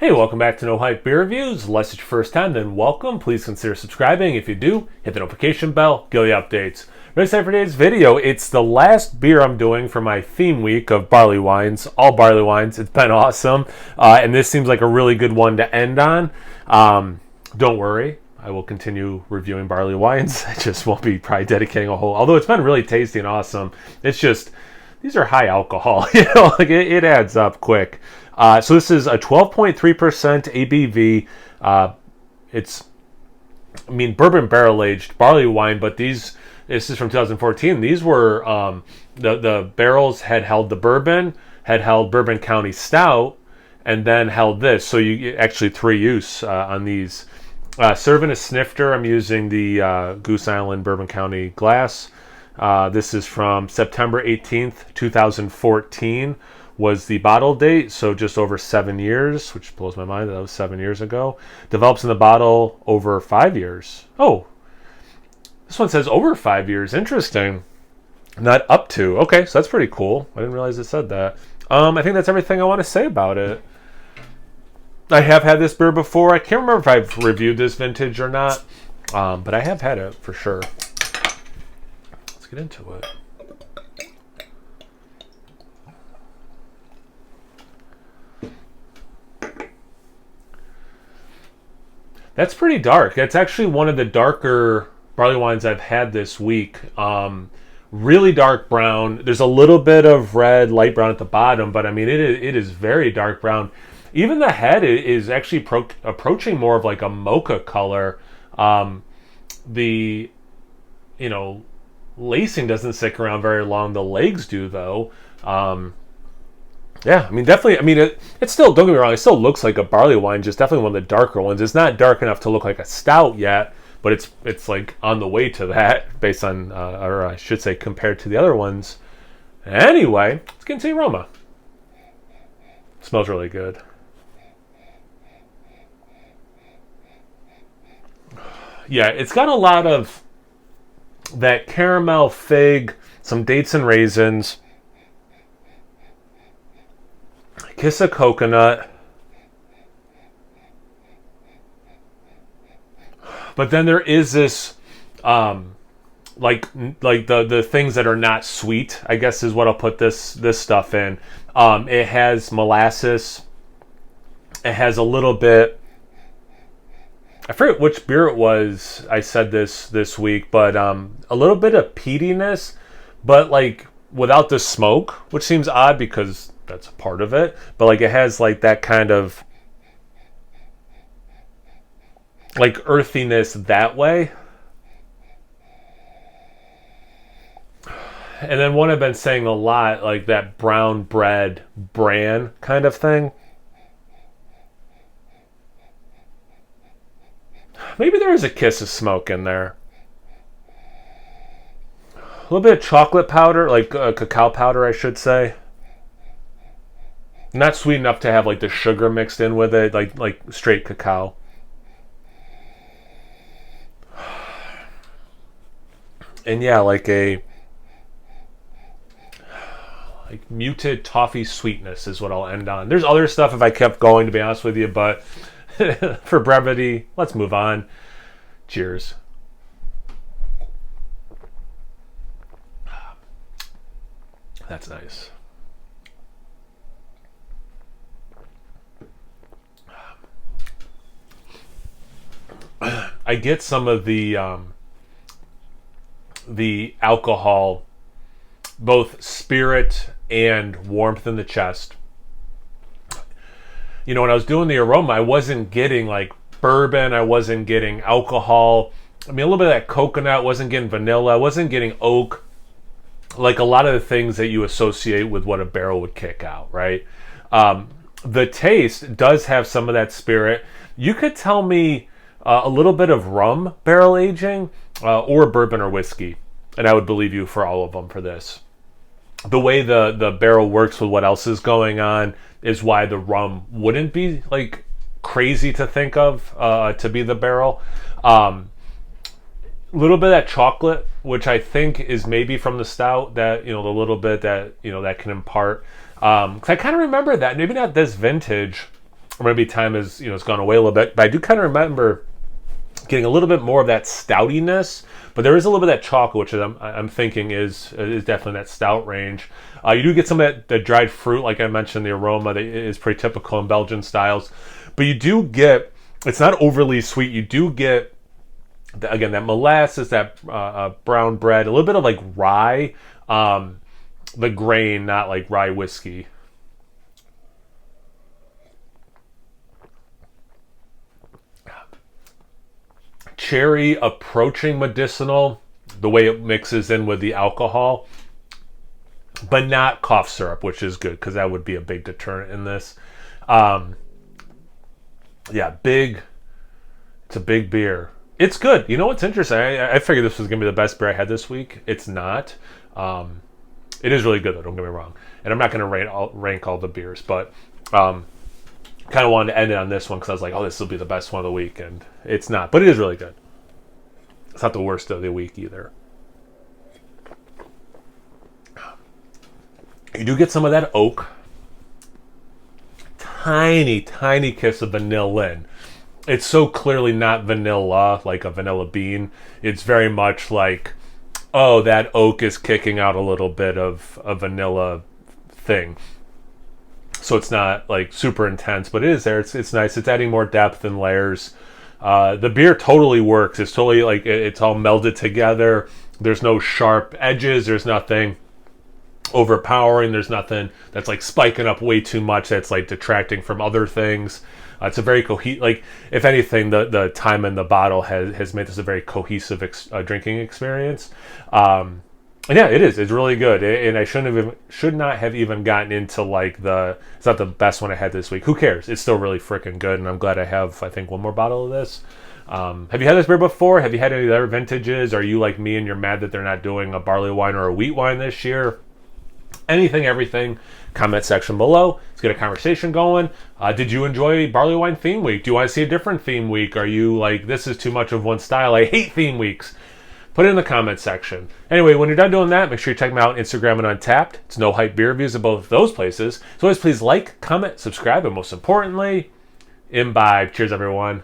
Hey, welcome back to No Hype Beer Reviews. Unless it's your first time, then welcome. Please consider subscribing. If you do, hit the notification bell, get all the updates. Very excited for today's video. It's the last beer I'm doing for my theme week of barley wines, all barley wines. It's been awesome, and this seems like a really good one to end on. Don't worry, I will continue reviewing barley wines. I just won't be probably dedicating a whole, although it's been really tasty and awesome. It's just, these are high alcohol, like it adds up quick. So this is a 12.3% ABV. Bourbon barrel-aged barley wine, but this is from 2014. These were, the barrels had held the bourbon, had held Bourbon County Stout, and then held this. So you actually three use on these. Serving a snifter, I'm using the Goose Island Bourbon County glass. This is from September 18th, 2014 was the bottle date, so just over 7 years, which blows my mind that was 7 years ago. Develops in the bottle over 5 years. Oh, this one says over 5 years. Interesting. Not up to. Okay, so that's pretty cool. I didn't realize it said that. I think that's everything I want to say about it. I have had this beer before. I can't remember if I've reviewed this vintage or not, but I have had it for sure. Let's get into it. That's pretty dark. That's actually one of the darker barley wines I've had this week. Really dark brown. There's a little bit of red, light brown at the bottom, but I mean, it is very dark brown. Even the head is actually approaching more of like a mocha color. The lacing doesn't stick around very long. The legs do, though. Yeah, I mean, definitely. I mean, it's still, don't get me wrong, it still looks like a barley wine, just definitely one of the darker ones. It's not dark enough to look like a stout yet, but it's like on the way to that, based on, or I should say, compared to the other ones. Anyway, let's get into the aroma. It smells really good. Yeah, it's got a lot of that caramel, fig, some dates and raisins, kiss of coconut, but then there is this like the things that are not sweet, I guess is what I'll put this stuff in. It has molasses. It has a little bit, I forget which beer it was I said this week, but a little bit of peatiness, but like without the smoke, which seems odd because that's a part of it, but like it has like that kind of like earthiness that way. And then one I've been saying a lot, like that brown bread bran kind of thing. Maybe there is a kiss of smoke in there. A little bit of chocolate powder, like cacao powder, I should say. Not sweet enough to have like the sugar mixed in with it, like straight cacao. And yeah, like muted toffee sweetness is what I'll end on. There's other stuff if I kept going, to be honest with you, but for brevity, let's move on. Cheers. That's nice. I get some of the alcohol, both spirit and warmth in the chest. When I was doing the aroma, I wasn't getting like bourbon, I wasn't getting alcohol. I mean, a little bit of that coconut, I wasn't getting vanilla, I wasn't getting oak. Like a lot of the things that you associate with what a barrel would kick out, right? The taste does have some of that spirit. You could tell me a little bit of rum barrel aging or bourbon or whiskey, and I would believe you for all of them for this. The way the barrel works with what else is going on is why the rum wouldn't be like crazy to think of to be the barrel. A little bit of that chocolate, which I think is maybe from the stout, that the little bit that that can impart. 'Cause I kind of remember that, maybe not this vintage, or maybe time has, it's gone away a little bit, but I do kind of remember getting a little bit more of that stoutiness, but there is a little bit of that chocolate, which I'm thinking is definitely that stout range. You do get some of that dried fruit, like I mentioned, the aroma that is pretty typical in Belgian styles, but you do get, it's not overly sweet. You do get, again, that molasses, that brown bread, a little bit of like rye, the grain, not like rye whiskey. Cherry approaching medicinal, the way it mixes in with the alcohol, but not cough syrup, which is good because that would be a big deterrent in this. Big. It's a big beer. It's good. You know what's interesting? I figured this was going to be the best beer I had this week. It's not. It is really good, though. Don't get me wrong. And I'm not going to rank all the beers, but kind of wanted to end it on this one because I was like, oh, this will be the best one of the week, and it's not. But it is really good. It's not the worst of the week either. You do get some of that oak. Tiny, tiny kiss of vanilla in. It's so clearly not vanilla, like a vanilla bean. It's very much like, oh, that oak is kicking out a little bit of a vanilla thing. So it's not like super intense, but it is there. It's nice. It's adding more depth and layers. The beer totally works. It's totally like it's all melded together. There's no sharp edges. There's nothing overpowering. There's nothing that's like spiking up way too much that's like detracting from other things. It's a very like, if anything, the time in the bottle has made this a very cohesive drinking experience. And yeah, it is. It's really good, and I should not have even gotten into like it's not the best one I had this week. Who cares? It's still really freaking good, and I'm glad I have, I think, one more bottle of this. Have you had this beer before? Have you had any other vintages? Are you like me and you're mad that they're not doing a barley wine or a wheat wine this year? Anything, everything. Comment section below. Let's get a conversation going. Did you enjoy Barleywine theme week? Do you want to see a different theme week? Are you like, this is too much of one style? I hate theme weeks. Put it in the comment section. Anyway, when you're done doing that, make sure you check me out on Instagram and Untapped. It's No Hype Beer Reviews at both those places. So always please like, comment, subscribe, and most importantly, imbibe. Cheers, everyone.